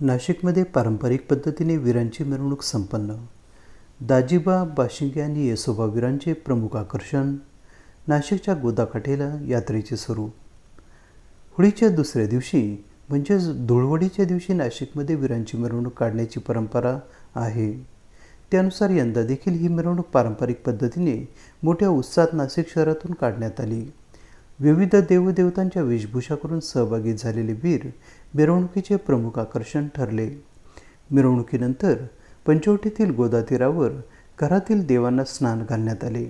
नाशिकमध्ये पारंपरिक पद्धतीने वीरांची मिरवणूक संपन्न. दाजिबा, बाशिंगे आणि येसोबा वीरांचे प्रमुख आकर्षण. नाशिकच्या गोदाकाठीला यात्रेचे स्वरूप. होळीच्या दुसऱ्या दिवशी म्हणजेच धुळवडीच्या दिवशी नाशिकमध्ये वीरांची मिरवणूक काढण्याची परंपरा आहे. त्यानुसार यंदा देखील ही मिरवणूक पारंपरिक पद्धतीने मोठ्या उत्साहात नाशिक शहरातून काढण्यात आली. विविध देवदेवतांच्या वेशभूषा करून सहभागी झालेले वीर मिरवणुकीचे प्रमुख आकर्षण ठरले. मिरवणुकीनंतर पंचवटीतील गोदा तीरावर घरातील देवांना स्नान घालण्यात आले,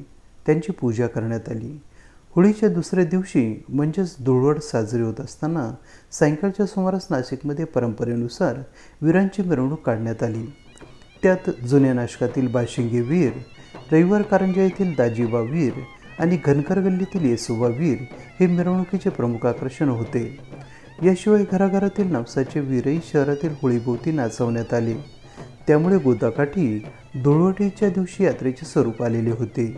त्यांची पूजा करण्यात आली. होळीच्या दुसऱ्या दिवशी म्हणजेच धुळवड साजरी होत असताना सायंकाळच्या सुमारास नाशिकमध्ये परंपरेनुसार वीरांची मिरवणूक काढण्यात आली. त्यात जुन्या नाशकातील बाशिंगे वीर, रविवार कारंजा येथील दाजिबा वीर आणि घनकर गल्लीतील येसोबा वीर हे मिरवणुकीचे प्रमुख आकर्षण होते. याशिवाय घराघरातील नवसाचे वीरही शहरातील होळीभोवती नाचवण्यात आले. त्यामुळे गोदाकाठी धुळवडीच्या दिवशी यात्रेचे स्वरूप आलेले होते.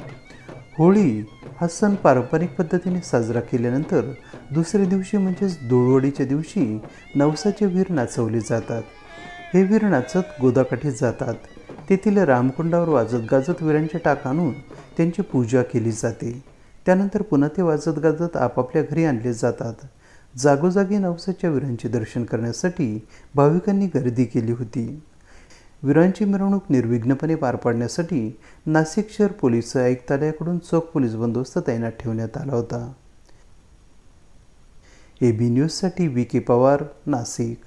होळी हा सण पारंपरिक पद्धतीने साजरा केल्यानंतर दुसऱ्या दिवशी म्हणजेच धुळवडीच्या दिवशी नवसाचे वीर नाचवले जातात. हे वीर नाचत गोदाकाठी जातात. तेथील रामकुंडावर वाजत गाजत वीरांचे टाक आणून त्यांची पूजा केली जाते. त्यानंतर पुन्हा ते वाजत गाजत आपापल्या घरी आणले जातात. जागोजागी नवसाच्या वीरांचे दर्शन करण्यासाठी भाविकांनी गर्दी केली होती. वीरांची मिरवणूक निर्विघ्नपणे पार पाडण्यासाठी नाशिक शहर पोलीस आयुक्तालयाकडून चोख पोलीस बंदोबस्त तैनात ठेवण्यात आला होता. AB न्यूजसाठी VK पवार, नाशिक.